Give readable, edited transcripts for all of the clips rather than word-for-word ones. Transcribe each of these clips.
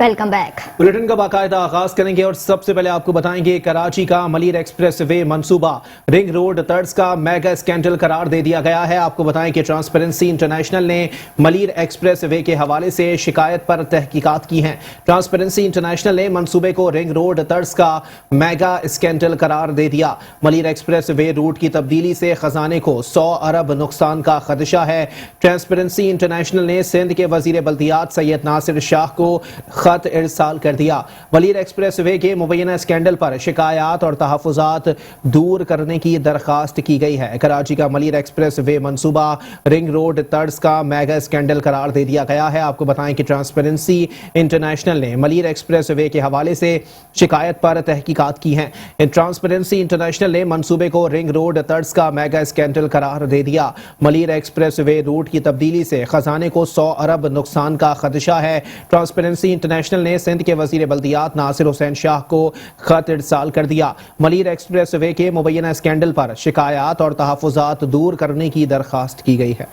Welcome back. Bulletin का बाकायदा आगाज करेंगे और सबसे पहले आपको बताएंगे कराची का मलीर एक्सप्रेस वे मंसूबा रिंग रोड तर्ज का मेगा स्कैंडल करार दे दिया गया है। आपको बताएं कि ट्रांसपेरेंसी इंटरनेशनल ने मलीर एक्सप्रेस वे के हवाले से शिकायत पर तहकीकात की हैं। ट्रांसपेरेंसी इंटरनेशनल ने मंसूबे को रिंग रोड तर्ज का मेगा स्कैंडल करार दे दिया। मलीर एक्सप्रेस वे रूट की तब्दीली से खजाने को 100 अरब नुकसान का खदशा है। ट्रांसपेरेंसी इंटरनेशनल ने सिंध के वजीर बल्दियात सैयद नासिर शाह को खत इरसाल कर दिया। मलीर एक्सप्रेस वे के मुबैना स्कैंडल पर शिकायत और तहफ़्फ़ुज़ात दूर करने की दरखास्त की गई है। कराची का मलीर एक्सप्रेस वे मंसूबा रिंग रोड तर्ज का मेगा स्कैंडल करार दे दिया गया है। आपको बताएं कि ट्रांसपेरेंसी इंटरनेशनल ने मलीर एक्सप्रेस वे के हवाले से शिकायत पर तहकीकात की है। ट्रांसपेरेंसी इंटरनेशनल ने मंसूबे को रिंग रोड तर्ज का मेगा स्कैंडल करार दे दिया। मलीर एक्सप्रेस वे रूट की तब्दीली से खजाने को 100 अरब नुकसान का खदशा है। ट्रांसपेरेंसी इंटरनेशनल ने सिंध के वजीर बल्दियात नासिर हुसैन शाह को खत इरसाल कर दिया। मलीर एक्सप्रेस वे के मुबैना स्कैंडल पर शिकायत और तहफ़्फ़ुज़ात दूर करने की दरखास्त की गई है।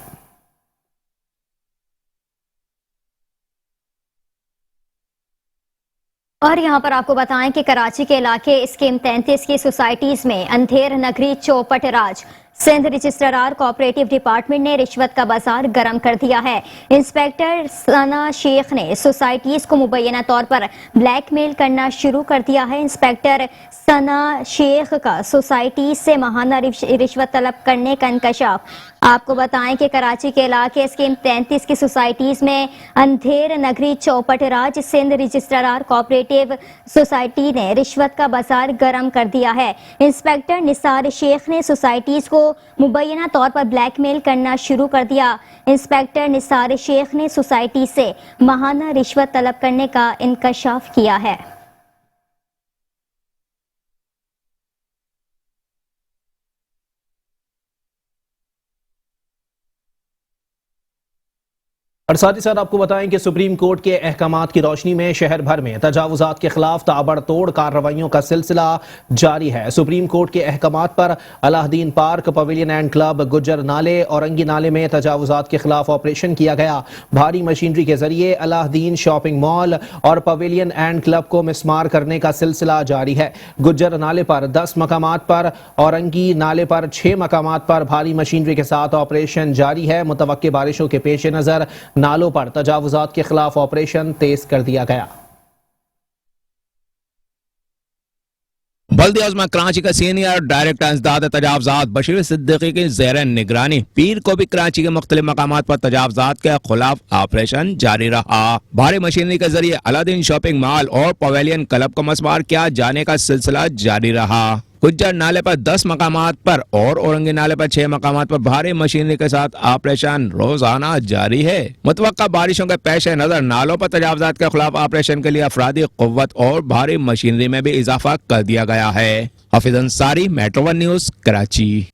और यहाँ पर आपको बताएं कि कराची के इलाके स्कीम 33 की सोसाइटीज में अंधेर नगरी चौपट राज सिंध रजिस्ट्रार कोऑपरेटिव डिपार्टमेंट ने रिश्वत का बाजार गर्म कर दिया है। इंस्पेक्टर सना शेख ने सोसाइटीज को मुबैना तौर पर ब्लैकमेल करना शुरू कर दिया है। इंस्पेक्टर सना शेख का सोसाइटीज से माहाना रिश्वत तलब करने का इंकशाफ। आपको बताएं कि कराची के इलाके स्कीम 33 की सोसाइटीज में अंधेर नगरी चौपट राज सिंध रजिस्ट्रार कोऑपरेटिव सोसाइटी ने रिश्वत का बाजार गर्म कर दिया है। इंस्पेक्टर निसार शेख ने सोसाइटीज को मुबैना तौर पर ब्लैकमेल करना शुरू कर दिया। इंस्पेक्टर निसार शेख ने सोसाइटी से माहाना रिश्वत तलब करने का इंकशाफ किया है। और साथ ही साथ आपको बताएं कि सुप्रीम कोर्ट के अहकामात की रोशनी में शहर भर में तजावुजात के खिलाफ ताबड़तोड़ कार्रवाइयों का सिलसिला जारी है। सुप्रीम कोर्ट के अहकामात पर Alauddin park, pavilion and club, Gujjar नाले, औरंगी नाले में तजावुजात के खिलाफ ऑपरेशन किया गया। भारी मशीनरी के जरिए अलाउद्दीन शॉपिंग मॉल और पवेलियन एंड क्लब को मिसमार करने का सिलसिला जारी है। गुज्जर नाले पर 10 मकामात पर, औरंगी नाले पर 6 मकामात पर भारी मशीनरी के साथ ऑपरेशन जारी है। मुतवक्के बारिशों के पेश नजर नालों पर तजावुजात के खिलाफ ऑपरेशन तेज कर दिया गया। बल्दिया उज़्मा कराची का सीनियर डायरेक्टर इंसदाद तजावुजात बशीर सिद्दीकी की ज़ेर निगरानी पीर को भी कराची के मुख्तलिफ मकामात पर तजावुजात के खिलाफ ऑपरेशन जारी रहा। भारी मशीनरी के जरिए अलाउद्दीन शॉपिंग मॉल और पवेलियन क्लब को मसमार किया जाने का सिलसिला जारी रहा। गुज्जर नाले पर 10 मकामात पर और औरंगी नाले पर 6 मकामात पर भारी मशीनरी के साथ ऑपरेशन रोजाना जारी है। मुतवक्का बारिशों के पेश नजर नालों पर तजावुजात के खिलाफ ऑपरेशन के लिए अफरादी कुव्वत और भारी मशीनरी में भी इजाफा कर दिया गया है। हाफिज अंसारी, मेट्रो 1 न्यूज, कराची।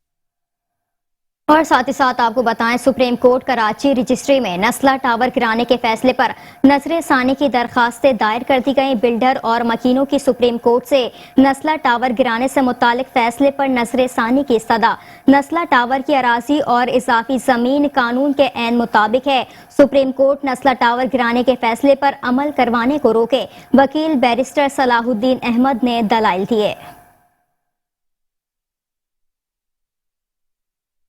और साथ ही साथ आपको बताएं सुप्रीम कोर्ट कराची रजिस्ट्री में नस्ला टावर गिराने के फैसले पर नजर सानी की दरखास्तें दायर कर दी गई। बिल्डर और मकीनों की सुप्रीम कोर्ट से नस्ला टावर गिराने से मुतालिक फैसले पर नजर सानी की सदा। नस्ला टावर की अराजी और इजाफी जमीन कानून के ऐन मुताबिक है। सुप्रीम कोर्ट नस्ला टावर गिराने के फैसले पर अमल करवाने को रोके। वकील बैरिस्टर सलाहुद्दीन अहमद ने दलाइल दिए।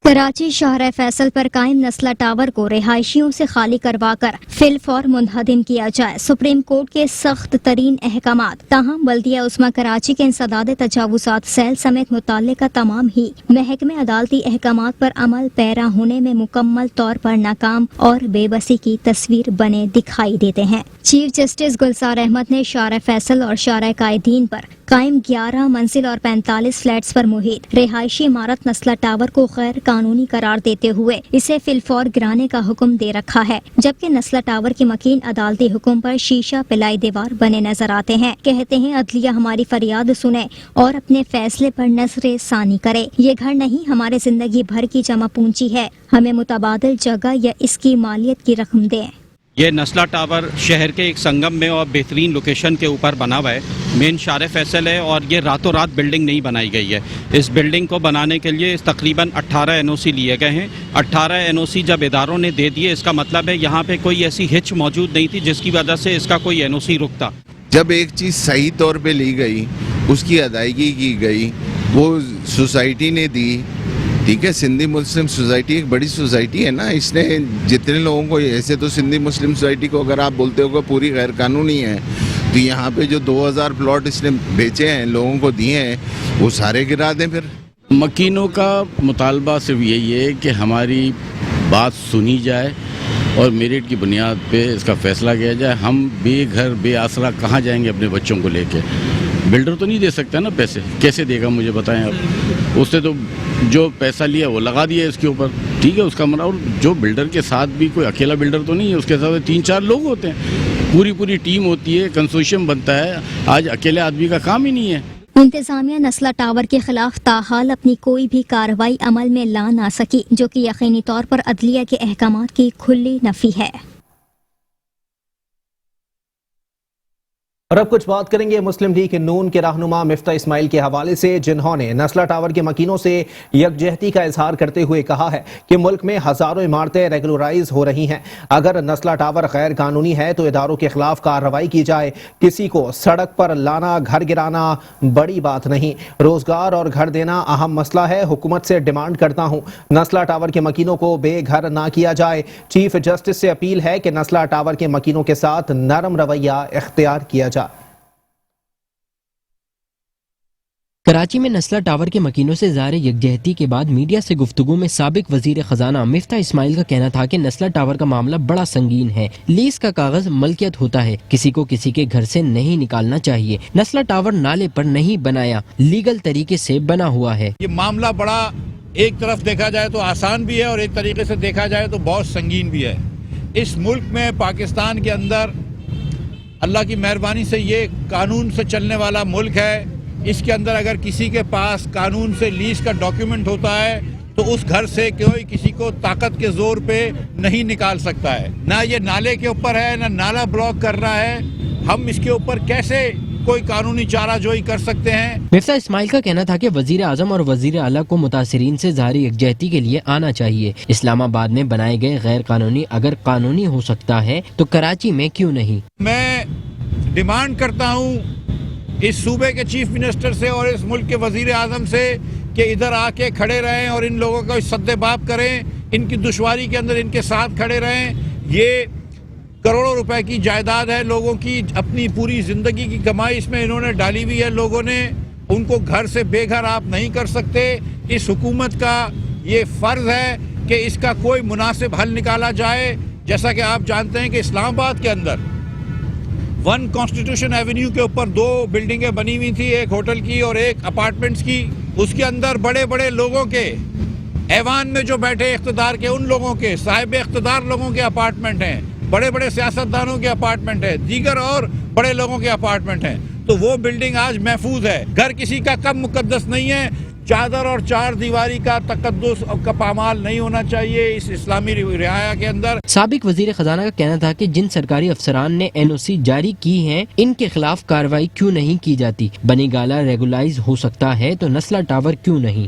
कराची शहर फैसल पर कायम नस्ला टावर को रिहायशियों से खाली करवाकर फिलफौर मुनहदिम किया जाए। सुप्रीम कोर्ट के सख्त तरीन अहकामात। ताहम बल्दिया उस्मा कराची के इंसदाद तजावुजात सेल समेत मुताल्लिका तमाम ही महकमे अदालती अहकामात पर अमल पैरा होने में मुकम्मल तौर पर नाकाम और बेबसी की तस्वीर बने दिखाई देते हैं। चीफ जस्टिस गुलजार अहमद ने शारा फैसल और शारा कायदीन पर कायम 11 मंजिल और 45 फ्लैट्स पर मुहित रिहायशी इमारत नस्ला टावर को गैर कानूनी करार देते हुए इसे फिलफौर गिराने का हुक्म दे रखा है। जबकि नस्ला टावर के मकीन अदालती हुक्म पर शीशा पिलाई दीवार बने नजर आते हैं। कहते हैं अदलिया हमारी फरियाद सुने और अपने फैसले पर नजर सानी करे। ये घर नहीं, हमारे जिंदगी भर की जमा पूंजी है। हमें मुतबादिल जगह या इसकी मालियत की रकम दें। یہ نسلا ٹاور شہر کے ایک سنگم میں اور بہترین لوکیشن کے اوپر بنا ہوا ہے. مین شارع فیصل ہے اور یہ راتوں رات بلڈنگ نہیں بنائی گئی ہے. اس بلڈنگ کو بنانے کے لیے تقریباً 18 NOC لیے گئے ہیں. 18 NOC جب اداروں نے دے دیے، اس کا مطلب ہے یہاں پہ کوئی ایسی ہچ موجود نہیں تھی جس کی وجہ سے اس کا کوئی NOC رکتا. جب ایک چیز صحیح طور پہ لی گئی، اس کی ادائیگی کی گئی، وہ سوسائٹی نے دی. ٹھیک ہے، سندھی مسلم سوسائٹی ایک بڑی سوسائٹی ہے نا. اس نے جتنے لوگوں کو، ایسے تو سندھی مسلم سوسائٹی کو اگر آپ بولتے ہو کہ پوری غیر قانونی ہے، تو یہاں پہ جو 2000 پلاٹ اس نے بیچے ہیں، لوگوں کو دیے ہیں، وہ سارے گرا دیں. پھر مکینوں کا مطالبہ صرف یہی ہے کہ ہماری بات سنی جائے اور میرٹ کی بنیاد پہ اس کا فیصلہ کیا جائے. ہم بے گھر بے آسرا کہاں جائیں گے اپنے بچوں کو لے کے؟ بلڈر تو نہیں دے سکتا نا پیسے، کیسے دے گا مجھے بتائیں آپ. اس نے تو جو پیسہ لیا وہ لگا دیا اس کے اوپر. ٹھیک ہے، اس کا اور جو بلڈر کے ساتھ بھی کوئی اکیلا بلڈر تو نہیں ہے، اس کے ساتھ 3-4 لوگ ہوتے ہیں، پوری ٹیم ہوتی ہے، کنسورشیم بنتا ہے. آج اکیلے آدمی کا کام ہی نہیں ہے. انتظامیہ نسلا ٹاور کے خلاف تاحال اپنی کوئی بھی کارروائی عمل میں لا نہ سکی، جو کہ یقینی طور پر عدلیہ کے احکامات کی کھلی نفی ہے. اور اب کچھ بات کریں گے مسلم لیگ نون کے رہنما مفتاح اسماعیل کے حوالے سے، جنہوں نے نسلا ٹاور کے مکینوں سے یکجہتی کا اظہار کرتے ہوئے کہا ہے کہ ملک میں ہزاروں عمارتیں ریگولرائز ہو رہی ہیں. اگر نسلا ٹاور غیر قانونی ہے تو اداروں کے خلاف کارروائی کی جائے. کسی کو سڑک پر لانا، گھر گرانا بڑی بات نہیں. روزگار اور گھر دینا اہم مسئلہ ہے. حکومت سے ڈیمانڈ کرتا ہوں نسلا ٹاور کے مکینوں کو بے گھر نہ کیا جائے. چیف جسٹس سے اپیل ہے کہ نسلا ٹاور کے مکینوں کے ساتھ نرم رویہ اختیار کیا جائے. کراچی میں نسلا ٹاور کے مکینوں سے ظاہر یکجہتی کے بعد میڈیا سے گفتگو میں سابق وزیر خزانہ مفتاح اسماعیل کا کہنا تھا کہ نسلا ٹاور کا معاملہ بڑا سنگین ہے. لیز کا کاغذ ملکیت ہوتا ہے، کسی کو کسی کے گھر سے نہیں نکالنا چاہیے. نسلا ٹاور نالے پر نہیں بنایا، لیگل طریقے سے بنا ہوا ہے. یہ معاملہ بڑا، ایک طرف دیکھا جائے تو آسان بھی ہے اور ایک طریقے سے دیکھا جائے تو بہت سنگین بھی ہے. اس ملک میں، پاکستان کے اندر، اللہ کی مہربانی سے یہ قانون سے چلنے والا ملک ہے. اس کے اندر اگر کسی کے پاس قانون سے لیز کا ڈاکیومنٹ ہوتا ہے تو اس گھر سے کوئی کسی کو طاقت کے زور پہ نہیں نکال سکتا ہے. نہ یہ نالے کے اوپر ہے، نہ نالا بلاک کر رہا ہے. ہم اس کے اوپر کیسے کوئی قانونی چارہ جوئی کر سکتے ہیں؟ مفتاح اسماعیل کا کہنا تھا کہ وزیر اعظم اور وزیر اعلیٰ کو متاثرین سے ظاہری یکجہتی کے لیے آنا چاہیے. اسلام آباد میں بنائے گئے غیر قانونی اگر قانونی ہو سکتا ہے تو کراچی میں کیوں نہیں؟ میں ڈیمانڈ کرتا ہوں اس صوبے کے چیف منسٹر سے اور اس ملک کے وزیر اعظم سے کہ ادھر آ کے کھڑے رہیں اور ان لوگوں کو سد باب کریں، ان کی دشواری کے اندر ان کے ساتھ کھڑے رہیں. یہ کروڑوں روپے کی جائیداد ہے لوگوں کی، اپنی پوری زندگی کی کمائی اس میں انہوں نے ڈالی ہوئی ہے. لوگوں نے ان کو گھر سے بے گھر آپ نہیں کر سکتے. اس حکومت کا یہ فرض ہے کہ اس کا کوئی مناسب حل نکالا جائے. جیسا کہ آپ جانتے ہیں کہ اسلام آباد کے اندر 1 کانسٹیٹیوشن ایونیو کے اوپر 2 بلڈنگیں بنی ہوئی تھی، ایک ہوٹل کی اور ایک اپارٹمنٹس کی. اس کے اندر بڑے بڑے لوگوں کے، ایوان میں جو بیٹھے اقتدار کے ان لوگوں کے، صاحب اقتدار لوگوں کے اپارٹمنٹ ہیں، بڑے بڑے سیاستدانوں کے اپارٹمنٹ ہیں، دیگر اور بڑے لوگوں کے اپارٹمنٹ ہیں. تو وہ بلڈنگ آج محفوظ ہے. گھر کسی کا کم مقدس نہیں ہے. چادر اور 4 دیواری کا تقدس کا پامال نہیں ہونا چاہیے اس اسلامی رعایا کے اندر. سابق وزیر خزانہ کا کہنا تھا کہ جن سرکاری افسران نے NOC جاری کی ہیں ان کے خلاف کارروائی کیوں نہیں کی جاتی؟ بنی گالا ریگولائز ہو سکتا ہے تو نسلا ٹاور کیوں نہیں؟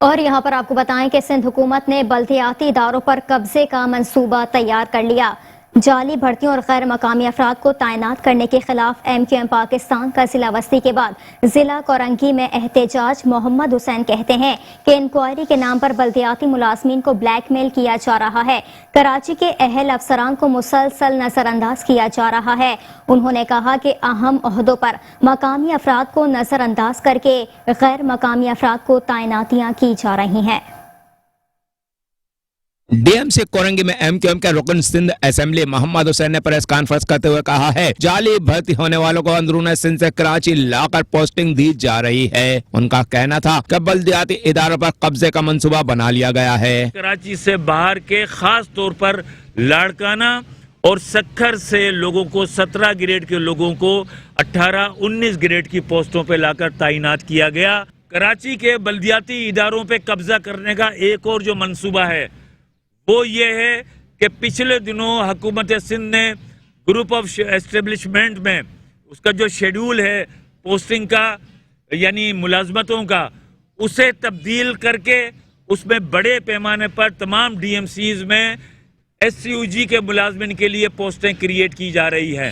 اور یہاں پر آپ کو بتائیں کہ سندھ حکومت نے بلدیاتی اداروں پر قبضے کا منصوبہ تیار کر لیا. جعلی بھرتیوں اور غیر مقامی افراد کو تعینات کرنے کے خلاف MQM پاکستان کا ضلع وسطی کے بعد ضلع کورنگی میں احتجاج. محمد حسین کہتے ہیں کہ انکوائری کے نام پر بلدیاتی ملازمین کو بلیک میل کیا جا رہا ہے. کراچی کے اہل افسران کو مسلسل نظر انداز کیا جا رہا ہے. انہوں نے کہا کہ اہم عہدوں پر مقامی افراد کو نظر انداز کر کے غیر مقامی افراد کو تعیناتیاں کی جا رہی ہیں. DMC کورنگی میں MQM کے رکن سندھ اسمبلی محمد حسین نے پریس کانفرنس کرتے ہوئے کہا ہے جعلی بھرتی ہونے والوں کو اندرون سندھ سے کراچی لا کر پوسٹنگ دی جا رہی ہے. ان کا کہنا تھا کہ بلدیاتی اداروں پر قبضے کا منصوبہ بنا لیا گیا ہے. کراچی سے باہر کے خاص طور پر لاڑکانہ اور سکھر سے لوگوں کو 17 گریڈ کے لوگوں کو 18-19 گریڈ کی پوسٹوں پہ لا کر تعینات کیا گیا. کراچی کے بلدیاتی اداروں پہ قبضہ کرنے کا ایک اور جو منصوبہ ہے وہ یہ ہے کہ پچھلے دنوں حکومت سندھ نے گروپ آف اسٹیبلشمنٹ میں اس کا جو شیڈول ہے پوسٹنگ کا یعنی ملازمتوں کا اسے تبدیل کر کے اس میں بڑے پیمانے پر تمام ڈی ایم سیز میں ایس سی یو جی کے ملازمین کے لیے پوسٹیں کریٹ کی جا رہی ہیں،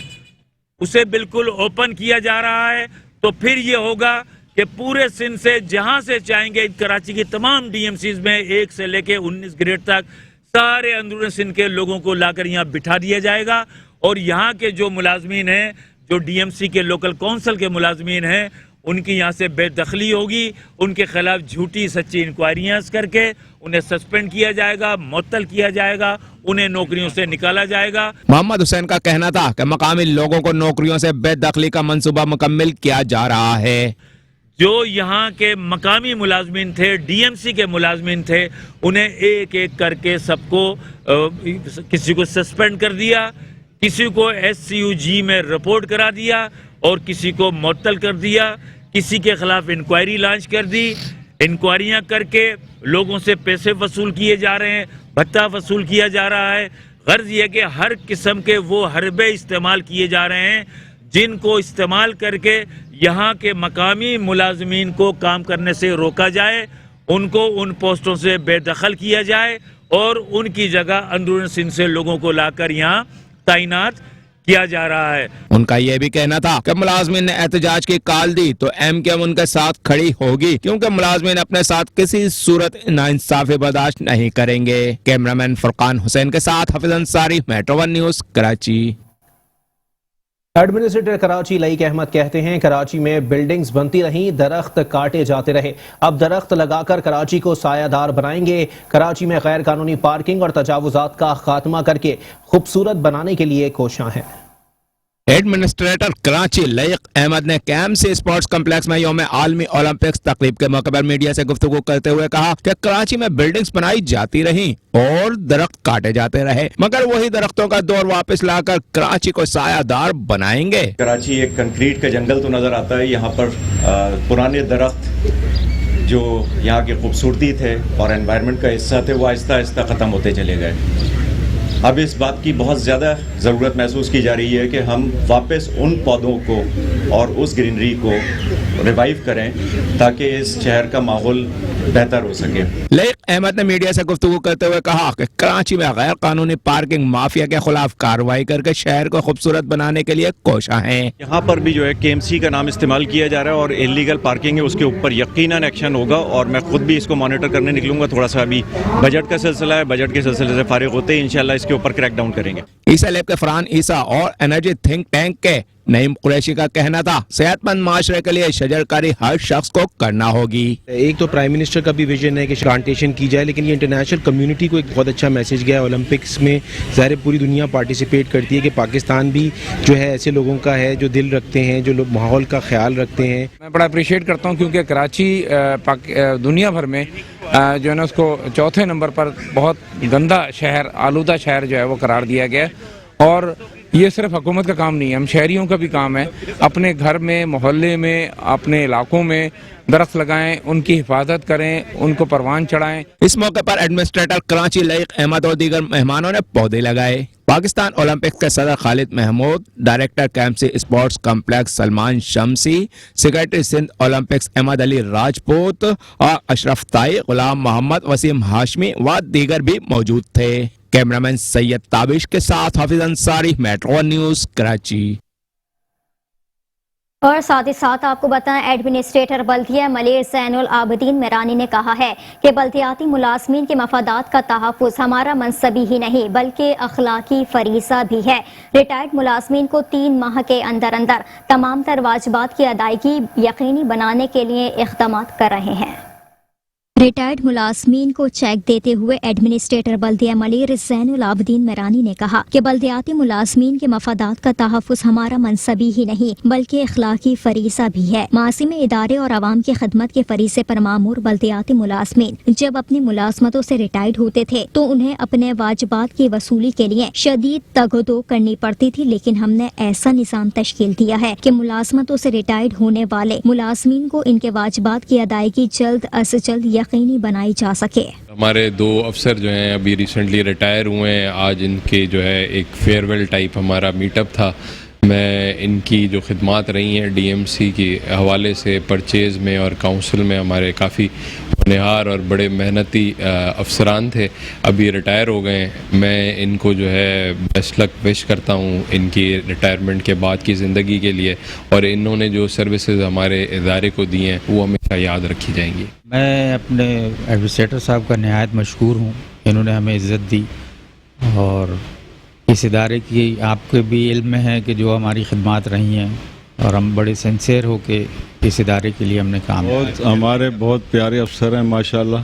اسے بالکل اوپن کیا جا رہا ہے. تو پھر یہ ہوگا کہ پورے سندھ سے جہاں سے چاہیں گے کراچی کی تمام ڈی ایم سیز میں 1 سے لے کے 19 گریڈ تک سارے اندرون سندھ کے لوگوں کو لا کر یہاں بٹھا دیا جائے گا، اور یہاں کے جو ملازمین ہیں جو ڈی ایم سی کے لوکل کونسل کے ملازمین ہیں ان کی یہاں سے بے دخلی ہوگی، ان کے خلاف جھوٹی سچی انکوائریاں کر کے انہیں سسپینڈ کیا جائے گا، معطل کیا جائے گا، انہیں نوکریوں سے نکالا جائے گا. محمد حسین کا کہنا تھا کہ مقامی لوگوں کو نوکریوں سے بے دخلی کا منصوبہ مکمل کیا جا رہا ہے. جو یہاں کے مقامی ملازمین تھے، ڈی ایم سی کے ملازمین تھے، انہیں ایک ایک کر کے سب کو کسی کو سسپینڈ کر دیا، کسی کو ایس سی یو جی میں رپورٹ کرا دیا اور کسی کو معطل کر دیا، کسی کے خلاف انکوائری لانچ کر دی. انکوائریاں کر کے لوگوں سے پیسے وصول کیے جا رہے ہیں، بھتہ وصول کیا جا رہا ہے. غرض یہ کہ ہر قسم کے وہ حربے استعمال کیے جا رہے ہیں جن کو استعمال کر کے یہاں کے مقامی ملازمین کو کام کرنے سے روکا جائے، ان کو ان پوسٹوں سے بے دخل کیا جائے اور ان کی جگہ اندرون سندھ سے لوگوں کو لا کر یہاں تعینات کیا جا رہا ہے. ان کا یہ بھی کہنا تھا کہ ملازمین نے احتجاج کی کال دی تو ایم کیو ایم ان کے ساتھ کھڑی ہوگی، کیونکہ ملازمین اپنے ساتھ کسی صورت ناانصافی برداشت نہیں کریں گے. کیمرامین فرقان حسین کے ساتھ Hafiz Ansari, metro 1 news, Karachi. Administrator Karachi Laiq Ahmed کہتے ہیں کراچی میں بلڈنگز بنتی رہیں، درخت کاٹے جاتے رہے، اب درخت لگا کر کراچی کو سایہ دار بنائیں گے. کراچی میں غیر قانونی پارکنگ اور تجاوزات کا خاتمہ کر کے خوبصورت بنانے کے لیے کوشاں ہیں. ایڈمنسٹریٹر کراچی لئیق احمد نے کیم سی اسپورٹس کمپلیکس میں یوم عالمی اولمپکس تقریب کے موقع پر میڈیا سے گفتگو کرتے ہوئے کہا کہ کراچی میں بلڈنگز بنائی جاتی رہیں اور درخت کاٹے جاتے رہے، مگر وہی درختوں کا دور واپس لا کر کراچی کو سایہ دار بنائیں گے. کراچی ایک کنکریٹ کا جنگل تو نظر آتا ہے، یہاں پر پرانے درخت جو یہاں کی خوبصورتی تھے اور انوائرمنٹ کا حصہ تھے وہ آہستہ آہستہ ختم ہوتے چلے گئے. اب اس بات کی بہت زیادہ ضرورت محسوس کی جا رہی ہے کہ ہم واپس ان پودوں کو اور اس گرینری کو ریوائیو کریں تاکہ اس شہر کا ماحول بہتر ہو سکے. لئیق احمد نے میڈیا سے گفتگو کرتے ہوئے کہا کہ کراچی میں غیر قانونی پارکنگ مافیا کے خلاف کارروائی کر کے شہر کو خوبصورت بنانے کے لیے کوشاں ہیں. یہاں پر بھی جو ہے کے ایم سی کا نام استعمال کیا جا رہا ہے اور انلیگل پارکنگ ہے، اس کے اوپر یقیناً ایکشن ہوگا اور میں خود بھی اس کو مانیٹر کرنے نکلوں گا. تھوڑا سا ابھی بجٹ کا سلسلہ ہے، بجٹ کے سلسلے سے فارغ ہوتے ہی انشاءاللہ اس کے اوپر کریک ڈاؤن کریں گے. عیسیٰ لیب کے فرحان عیسیٰ اور انرجی تھنک ٹینک کے نعیم قریشی کا کہنا تھا صحت مند معاشرے کے لیے شجرکاری ہر شخص کو کرنا ہوگی. ایک تو پرائم منسٹر کا بھی ویژن ہے کہ پلانٹیشن کی جائے، لیکن یہ انٹرنیشنل کمیونٹی کو ایک بہت اچھا میسج گیا ہے. اولمپکس میں ظاہر پوری دنیا پارٹیسپیٹ کرتی ہے کہ پاکستان بھی جو ہے ایسے لوگوں کا ہے جو دل رکھتے ہیں، جو لوگ ماحول کا خیال رکھتے ہیں. میں بڑا اپریشیٹ کرتا ہوں کیونکہ کراچی دنیا بھر میں جو ہے نا اس کو چوتھے نمبر پر بہت گندا شہر، آلودہ شہر جو ہے وہ قرار دیا گیا. اور یہ صرف حکومت کا کام نہیں ہے، ہم شہریوں کا بھی کام ہے. اپنے گھر میں، محلے میں، اپنے علاقوں میں درخت لگائیں، ان کی حفاظت کریں، ان کو پروان چڑھائیں. اس موقع پر ایڈمنسٹریٹر کراچی لئیق احمد اور دیگر مہمانوں نے پودے لگائے. پاکستان اولمپکس کے صدر Khalid Mahmood, director KMC sports complex Salman Shamsi, secretary Sindh Olympics Ahmed Ali Rajput اور اشرف تائی، غلام محمد، وسیم ہاشمی و دیگر بھی موجود تھے. کیمرامین سید تابش کے ساتھ حافظ انصاری، میٹرو 1 نیوز، کراچی. اور ساتھ ہی ساتھ آپ کو بتائیں ایڈمنسٹریٹر بلدیہ ملیر زین العابدین میرانی نے کہا ہے کہ بلدیاتی ملازمین کے مفادات کا تحفظ ہمارا منصبی ہی نہیں بلکہ اخلاقی فریضہ بھی ہے. ریٹائرڈ ملازمین کو 3 ماہ کے اندر اندر تمام تر واجبات کی ادائیگی یقینی بنانے کے لیے اقدامات کر رہے ہیں. ریٹائرڈ ملازمین کو چیک دیتے ہوئے ایڈمنسٹریٹر بلدیہ ملیر زین العابدین میرانی نے کہا کہ بلدیاتی ملازمین کے مفادات کا تحفظ ہمارا منصبی ہی نہیں بلکہ اخلاقی فریضہ بھی ہے. معاصی میں ادارے اور عوام کی خدمت کے فریضے پر مامور بلدیاتی ملازمین جب اپنی ملازمتوں سے ریٹائرڈ ہوتے تھے تو انہیں اپنے واجبات کی وصولی کے لیے شدید تگودو کرنی پڑتی تھی، لیکن ہم نے ایسا نظام تشکیل دیا ہے کہ ملازمتوں سے ریٹائرڈ ہونے والے ملازمین کو ان کے واجبات کی ادائیگی جلد از جلد यकीनी बनाई जा सके। हमारे 2 अफसर जो हैं अभी रिसेंटली रिटायर हुए हैं, आज इनके जो है एक फेयरवेल टाइप हमारा मीटअप था। मैं इनकी जो खिदमात रही हैं डीएमसी के हवाले से परचेज़ में और काउंसिल में हमारे काफ़ी होनहार और बड़े मेहनती अफसरान थे, अभी रिटायर हो गए हैं। मैं इनको जो है बेस्ट लक विश करता हूँ इनकी रिटायरमेंट के बाद की ज़िंदगी के लिए, और इन्होंने जो सर्विसेज हमारे इदारे को दी हैं वो हमेशा याद रखी जाएंगी। मैं अपने एडमिनिस्ट्रेटर साहब का नहायत मशकूर हूँ, इन्होंने हमें इज़्ज़त दी, और इस इदारे की आपके भी इल्म में है कि जो हमारी खिदमात रही हैं, और हम बड़े सिंसियर हो के इस इदारे के लिए हमने काम किया। हमारे बहुत प्यारे अफसर हैं माशाल्लाह,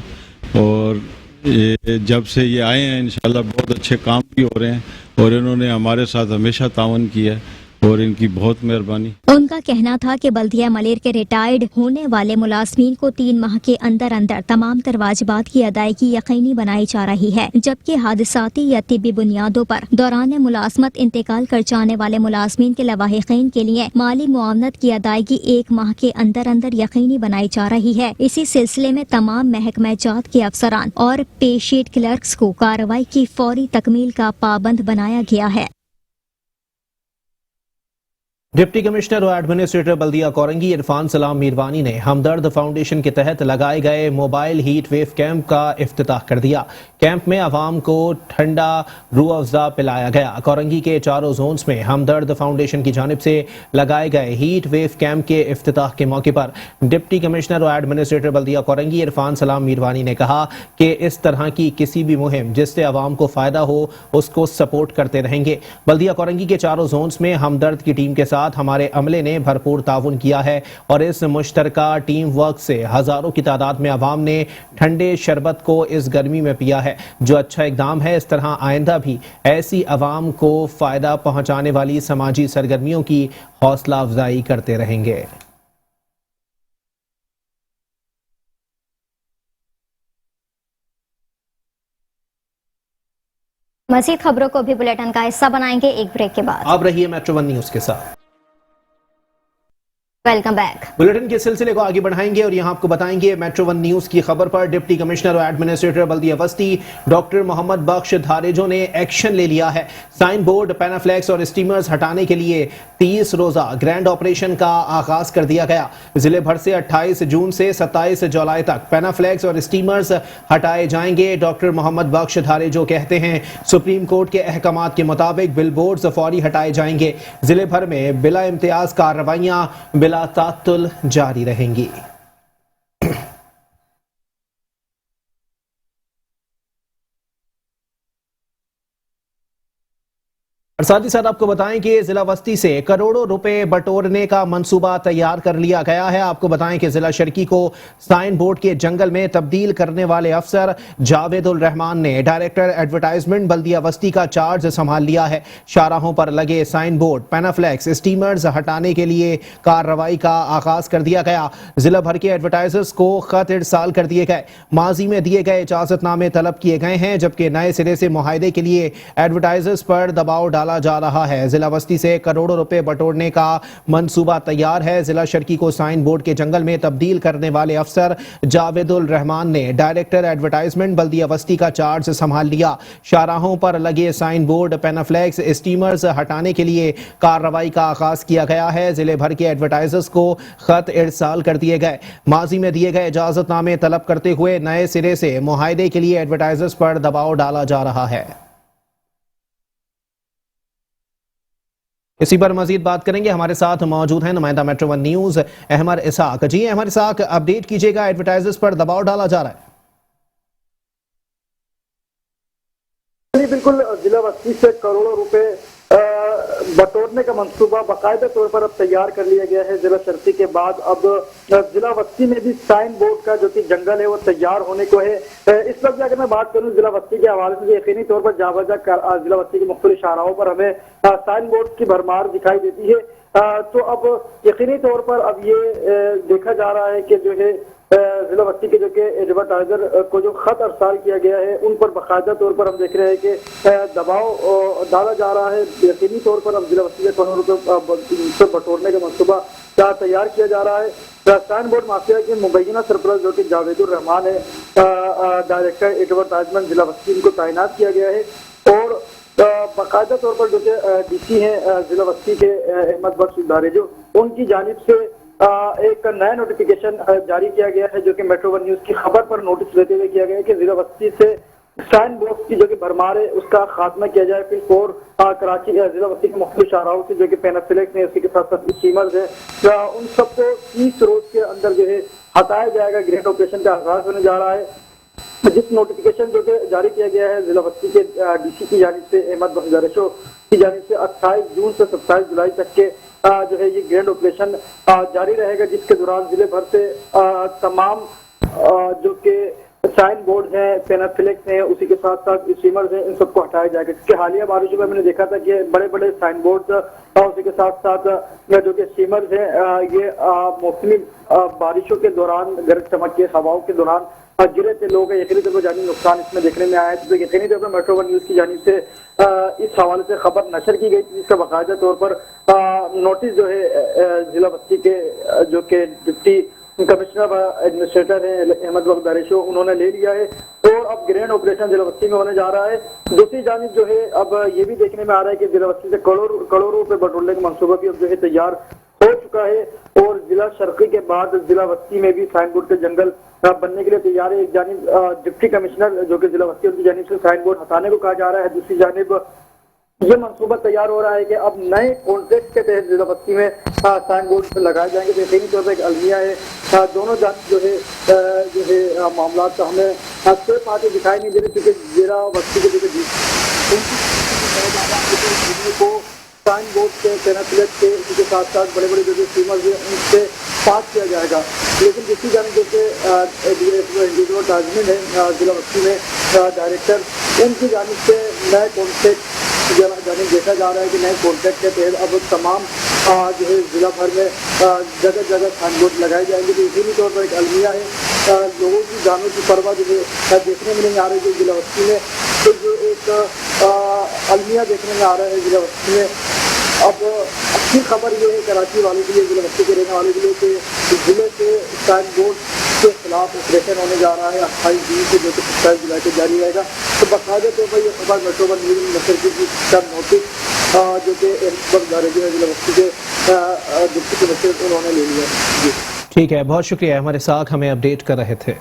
और ये जब से ये आए हैं इंशाल्लाह बहुत अच्छे काम भी हो रहे हैं, और इन्होंने हमारे साथ हमेशा तावन किया है, और इनकी बहुत मेहरबानी। उनका कहना था कि बल्दिया मलेर के रिटायर्ड होने वाले मुलाजमीन को 3 माह के अंदर अंदर तमाम तर वाजिबात की अदायगी यकीनी बनाई जा रही है, जबकि हादसाती या तिब्बी बुनियादों पर दौरान मुलाजमत इंतकाल कर जाने वाले मुलाजमीन के लवाहिकीन के लिए माली मुआवनत की अदायगी 1 माह के अंदर अंदर यकीनी बनाई जा रही है। इसी सिलसिले में तमाम महकमा जात के अफसरान और पेशीट क्लर्क्स को कार्रवाई की फौरी तकमील का पाबंद बनाया गया है। डिप्टी कमिश्नर और एडमिनिस्ट्रेटर बल्दिया कोरंगी इरफान सलाम मीरवानी ने हमदर्द फाउंडेशन के तहत लगाए गए मोबाइल हीट वेव कैंप का इफ्तिताह कर दिया। कैंप में आवाम को ठंडा रूह अफ़ज़ा पिलाया गया। कोरंगी के चारों जोन्स में हमदर्द फाउंडेशन की जानिब से लगाए गए हीट वेव कैंप के इफ्तिताह के मौके पर डिप्टी कमिश्नर और एडमिनिस्ट्रेटर बल्दिया कोरंगी इरफान सलाम मीरवानी ने कहा कि इस तरह की किसी भी मुहिम जिससे आवाम को फ़ायदा हो उसको सपोर्ट करते रहेंगे। बल्दिया कोरंगी के चारों जोन्स में हमदर्द की टीम के साथ हमारे अमले ने भरपूर ताउन किया है, और इस मुश्तरका टीम वर्क से हजारों की तादाद में अवाम ने ठंडे शरबत को इस गर्मी में पिया है, जो अच्छा इकदाम है। इस तरह आइंदा भी ऐसी अवाम को फायदा पहुंचाने वाली समाजी सरगर्मियों की हौसला अफजाई करते रहेंगे। मज़ीद खबरों को भी बुलेटिन का हिस्सा बनाएंगे एक ब्रेक के बाद। अब रहिए मेट्रो 1 न्यूज के साथ। Welcome back. बुलेटिन के सिलसिले को आगे बढ़ाएंगे और यहां आपको बताएंगे मेट्रो 1 न्यूज की खबर पर डिप्टी कमिश्नर और एडमिनिस्ट्रेटर बल्दिया वस्ती डॉक्टर मोहम्मद बख्श धारेजो ने एक्शन ले लिया है। साइन बोर्ड, पैनाफ्लेक्स और स्टीमर्स हटाने के लिए 30 रोजा ग्रैंड ऑपरेशन का आगाज कर दिया गया। जिले भर से 28 जून से 27 जुलाई तक पैनाफ्लेक्स और स्टीमर्स हटाए जाएंगे। डॉक्टर मोहम्मद बख्श धारेजो कहते हैं सुप्रीम कोर्ट के अहकामात के मुताबिक बिल बोर्ड्स फौरी हटाए जाएंगे। जिले भर में बिला इम्तियाज कार्रवाइयां बिला तातुल जारी रहेंगी। और साथ ही साथ आपको बताएं कि जिला वस्ती से करोड़ों रुपए बटोरने का मंसूबा तैयार कर लिया गया है। आपको बताएं कि जिला शर्की को साइन बोर्ड के जंगल में तब्दील करने वाले अफसर जावेदुल रहमान ने डायरेक्टर एडवर्टाइजमेंट बल्दिया वस्ती का चार्ज संभाल लिया है। शाहराहों पर लगे साइन बोर्ड, पैनाफ्लेक्स, स्टीमर्स हटाने के लिए कार्रवाई का आगाज कर दिया गया। जिला भर के एडवर्टाइजर्स को खत इरसाल कर दिए गए। माजी में दिए गए इजाजतनामे तलब किए गए हैं, जबकि नए सिरे से मुआहदे के लिए एडवर्टाइजर्स पर दबाव डाला जा रहा है। जिला वस्ती से करोड़ों रुपए बटोरने का मंसूबा तैयार है। जिला शर्की को साइन बोर्ड के जंगल में तब्दील करने वाले अफसर जावेदुल रहमान ने डायरेक्टर एडवर्टाइजमेंट बल्दिया वस्ती का चार्ज संभाल लिया। शाहराहों पर लगे साइन बोर्ड, पैनाफ्लेक्स, स्टीमर्स हटाने के लिए कार्रवाई का आगाज किया गया है। जिले भर के एडवर्टाइजर्स को खत इरसाल कर दिए गए। माजी में दिए गए इजाजतनामे तलब करते हुए नए सिरे से मुआहदे के लिए एडवर्टाइजर्स पर दबाव डाला जा रहा है। इसी पर मजीद बात करेंगे। हमारे साथ मौजूद हैं नुमाइंदा मेट्रो 1 न्यूज अहमद इसाक। जी अहमद इसाक, अपडेट कीजिएगा, एडवर्टाइजर्स पर दबाव डाला जा रहा है। बिल्कुल, जिला वस्ती से करोड़ों रुपए बटोरने का मंसूबा बाकायदा तौर पर अब तैयार कर लिया गया है। जिला शर्की के बाद अब जिला वस्ती में भी साइन बोर्ड का जो कि जंगल है वो तैयार होने को है। इस वक्त अगर मैं बात करूं जिला वस्ती के हवाले से, यकीनी तौर पर जावजा जिला वस्ती के मुख्तलिफ शाहराहों पर हमें साइन बोर्ड की भरमार दिखाई देती है। तो अब यकीनी तौर पर अब ये देखा जा रहा है कि जो है जिला वस्ती के जो कि एडवर्टाइजर को जो खत अरसाल किया गया है उन पर बाकायदा तौर पर हम देख रहे हैं कि दबाव डाला जा रहा है। यकीनी तौर पर अब जिला वस्ती के करोड़ों रुपये बटोरने का मंसूबा तैयार किया जा रहा है। साइन बोर्ड माफिया के मुबैना सरपरस्त जो कि जावेदुर रहमान है, डायरेक्टर एडवर्टाइजमेंट जिला वस्ती, इनको तैनात किया गया है। और बाकायदा तौर पर जो कि डीसी हैं जिला वस्ती के अहमद बख्श दारेजो, उनकी जानिब से एक नया नोटिफिकेशन जारी किया गया है, जो कि मेट्रो वन न्यूज की खबर पर नोटिस लेते हुए किया गया है कि जिला वस्ती से साइन बोर्ड की जो कि भरमार है उसका खात्मा किया जाए। फिर और कराची जिला वस्ती के मुख्तलिफ शाहराहों से जो कि पेनाफिलेक्स है, उसी के साथ साथ स्टीमर्स है, उन सबको 30 रोज के अंदर जो है हटाया जाएगा। ग्रेड ऑपरेशन का आगाज होने जा रहा है। जिस नोटिफिकेशन जो कि जारी किया गया है जिला वस्ती के डीसी की जानिब से अहमद बख्श दारेजो की जानिब से 28 जून से 27 जुलाई तक के जो है ये ग्रैंड ऑपरेशन जारी रहेगा, जिसके दौरान जिले भर से तमाम जो कि साइन बोर्ड है, पेनाफिलेक्स है, उसी के साथ साथ स्टीमर्स है, इन सबको हटाया जाएगा। क्योंकि हालिया बारिशों में मैंने देखा था कि बड़े बड़े साइन बोर्ड उसी के साथ साथ जो कि स्टीमर्स है, ये मौसमी बारिशों के दौरान गरज चमक के हवाओं के दौरान गिरे थे। लोग यकीनी तौर पर जानी नुकसान इसमें देखने में आया है। तो यकीनी तौर पर मेट्रो वन न्यूज की जानिब से इस हवाले से खबर नशर की गई थी, जिसका बाकायदा तौर पर नोटिस जो है जिला बस्ती के जो कि डिप्टी कमिश्नर एडमिनिस्ट्रेटर है अहमद बख्श दारेजो, उन्होंने ले लिया है। और अब ग्रैंड ऑपरेशन जिला बस्ती में होने जा रहा है। दूसरी जानिब जो है अब ये भी देखने में आ रहा है कि जिला बस्ती से करोड़ों रुपए बटोरने का मंसूबा भी अब जो है तैयार हो चुका है। और जिला शर्की के बाद जिला बस्ती में भी साइन बोर्ड के जंगल बनने के लिए तैयार है। एक जानिब डिप्टी कमिश्नर जो कि जिला बस्ती, उनकी जानिब से साइन बोर्ड हटाने को कहा जा रहा है। दूसरी जानिब ये मंसूबा तैयार हो रहा है कि अब नए कॉन्ट्रैक्ट के तहत जिला बस्ती में साइन बोर्ड लगाए जाएंगे। तो यकीनी तौर पर एक अलमिया है, दोनों जानिब जो है मामला तो हमें सिर्फ आगे दिखाई नहीं दे रही, क्योंकि जिला बस्ती के को साइन बोर्ड के पेनाफिलेक्स के इसके साथ साथ बड़े बड़े जो स्टीमर्स हैं उनसे पास किया जाएगा। लेकिन दूसरी जानिब जो कि एडवर्टाइजमेंट है जिला बस्ती में डायरेक्टर, उनकी जानिब से नए कॉन्ट्रैक्ट जानिब देखा जा रहा है कि नए कॉन्ट्रैक्ट के तहत अब तमाम जो है जिला भर में जगह जगह साइन बोर्ड लगाए जाएंगे। तो यकीनी तौर पर एक अलमिया है, लोगों की जानों की परवाह जो है देखने में नहीं आ रही है जिला बस्ती में। तो जो एक अलमिया देखने में आ रहा है जिला बस्ती में। अब अच्छी खबर ये है कराची वालों के लिए, जिला बस्ती के रहने वालों के लिए, कि जिले के साइन बोर्ड के खिलाफ ऑपरेशन होने जा रहा है 28 जून से, जो कि 27 जुलाई तक जारी रहेगा। तो बाकायदा तौर पर यह खबर मेट्रो वन न्यूज में नशर की नोटिस जो कि जिला बस्ती के डिप्टी कमिश्नर उन्होंने ले लिया। जी ठीक है, बहुत शुक्रिया हमारे साथ हमें अपडेट कर रहे थे।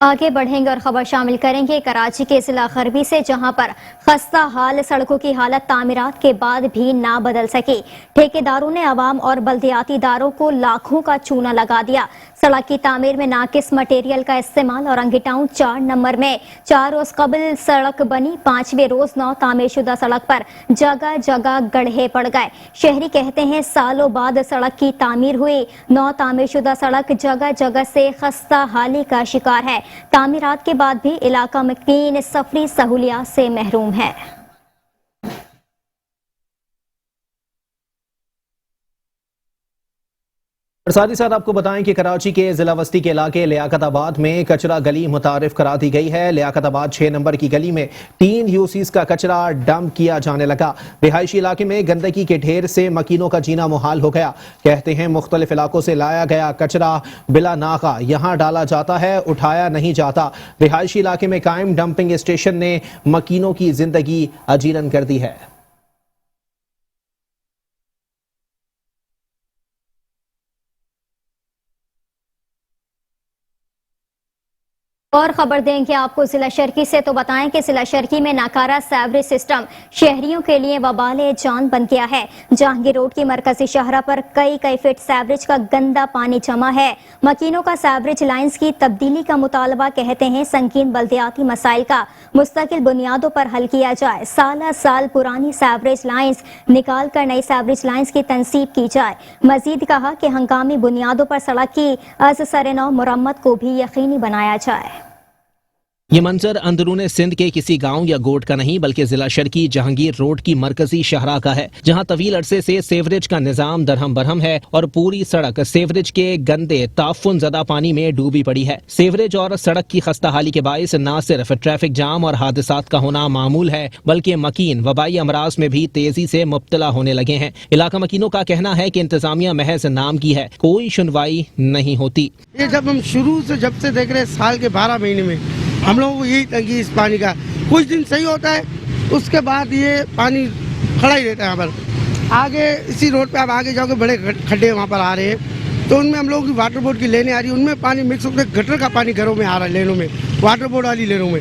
आगे बढ़ेंगे और खबर शामिल करेंगे कराची के जिला खरबी से, जहां पर खस्ता हाल सड़कों की हालत तामीरात के बाद भी ना बदल सकी। ठेकेदारों ने आवाम और बल्दियाती इदारों को लाखों का चूना लगा दिया। सड़क की तामीर में नाकिस मटेरियल का इस्तेमाल और अंगिटाउन 4 नंबर में 4 रोज कबल सड़क बनी, 5वें रोज 9 तामीरशुदा सड़क पर जगह जगह गड्ढे पड़ गए। शहरी कहते हैं सालों बाद सड़क की तामीर हुई। 9 तामीरशुदा सड़क जगह जगह से खस्ता हाली का शिकार है। तामीरात के बाद भी इलाका मकीन सफरी सहूलियात से महरूम है। और साथ ही साथ आपको बताएं कि कराची के जिला वस्ती के इलाके लियाकताबाद में कचरा गली मुतारिफ करा दी गई है। लियाकताबाद 6 नंबर की गली में 3 यूसीज का कचरा डंप किया जाने लगा। रिहायशी इलाके में गंदगी के ढेर से मकीनों का जीना मुहाल हो गया। कहते हैं मुख्तलिफ इलाकों से लाया गया कचरा बिला नाका यहाँ डाला जाता है, उठाया नहीं जाता। रिहायशी इलाके में कायम डंपिंग स्टेशन ने मकीनों की जिंदगी अजीरन कर दी है। और खबर देंगे आपको जिला शर्की से, तो बताएं कि जिला शर्की में नाकारा सैवरेज सिस्टम शहरियों के लिए वबाले जान बन गया है। जहांगीर रोड की मरकजी शाहरा पर कई फीट सैवरेज का गंदा पानी जमा है। मकीनों का सैवरेज लाइंस की तब्दीली का मुतालबा कहते हैं संगीन बल्दियाती मसाइल का मुस्तकिल बुनियादों पर हल किया जाए। साल पुरानी सैवरेज लाइंस निकाल कर नई सैवरेज लाइंस की तनसीब की जाए। मजीद कहा कि हंगामी बुनियादों पर सड़क की अज़ सरे नौ मुरम्मत को भी यकीनी बनाया जाए। ये मंजर अंदरूने सिंध के किसी गांव या गोट का नहीं बल्कि जिला शर्की जहांगीर रोड की मरकजी शहरा का है, जहां तवील अरसे से सेवरेज का निजाम दरहम बरहम है और पूरी सड़क सेवरेज के गंदे ताफुन ज़दा पानी में डूबी पड़ी है। सेवरेज और सड़क की खस्ता हाली के बायस न सिर्फ ट्रैफिक जाम और हादसात का होना मामूल है बल्कि मकीन वबाई अमराज में भी तेजी से मुब्तला होने लगे हैं। इलाका मकीनों का कहना है कि इंतजामिया महज नाम की है, कोई सुनवाई नहीं होती। ये जब हम शुरू से जब से देख रहे हैं साल के 12 महीने में हम लोगों को यही तंगी इस पानी का, कुछ दिन सही होता है उसके बाद ये पानी खड़ा ही रहता है। यहाँ पर आगे इसी रोड पे आप आगे जाओगे बड़े खड्डे वहाँ पर आ रहे हैं, तो उनमें हम लोगों की वाटर बोर्ड की लेने आ रही है, उनमें पानी मिक्स होकर गटर का पानी घरों में आ रहा है, लेनों में वाटर बोर्ड वाली लेनों में।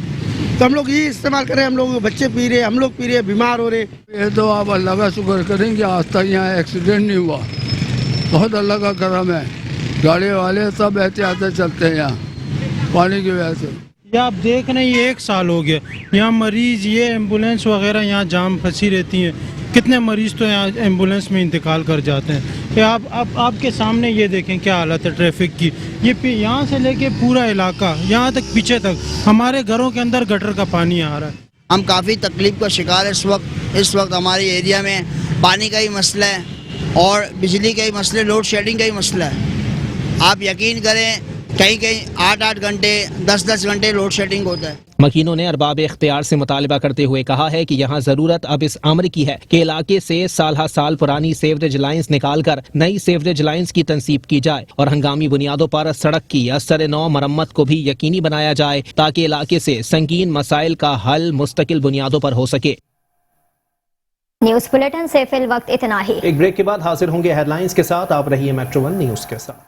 तो हम लोग ये इस्तेमाल कर रहे हैं, हम लोग बच्चे पी रहे, हम लोग पी रहे, बीमार हो रहे। ये तो आप अल्लाह का शुक्र करें कि आज तक यहाँ एक्सीडेंट नहीं हुआ, बहुत अल्लाह का करम है। गाड़ी वाले सब एहतियात से चलते हैं यहाँ पानी की वजह से। ये आप देख रहे हैं ये 1 साल हो गया, यहाँ मरीज ये एम्बुलेंस वगैरह यहाँ जाम फंसी रहती हैं, कितने मरीज तो यहाँ एम्बुलेंस में इंतकाल कर जाते हैं। ये आप आपके सामने ये देखें क्या हालत है ट्रैफिक की, ये यहाँ से लेके पूरा इलाका यहाँ तक पीछे तक हमारे घरों के अंदर गटर का पानी आ रहा है। हम काफ़ी तकलीफ का शिकार है इस वक्त हमारे एरिया में पानी का ही मसला है और बिजली का ही मसला, लोड शेडिंग का ही मसला है। आप यकीन करें कहीं कहीं 8-8 घंटे 10-10 घंटे लोड शेडिंग होता है। मकीनों ने अरबाब इख्तियार से मुतालबा करते हुए कहा है कि यहाँ जरूरत अब इस अमर की है कि इलाके से साल पुरानी सेवरेज लाइंस निकाल कर नई सेवरेज लाइंस की तनसीब की जाए और हंगामी बुनियादों पर सड़क की असर नौ मरम्मत को भी यकीनी बनाया जाए ताकि इलाके से संगीन मसाइल का हल मुस्तकिल बुनियादों पर हो सके। न्यूज़ बुलेटिन से फिल वक्त इतना ही। एक ब्रेक के बाद हाजिर होंगे हेडलाइंस के साथ। आप रहिए मेट्रो 1 न्यूज़ के साथ।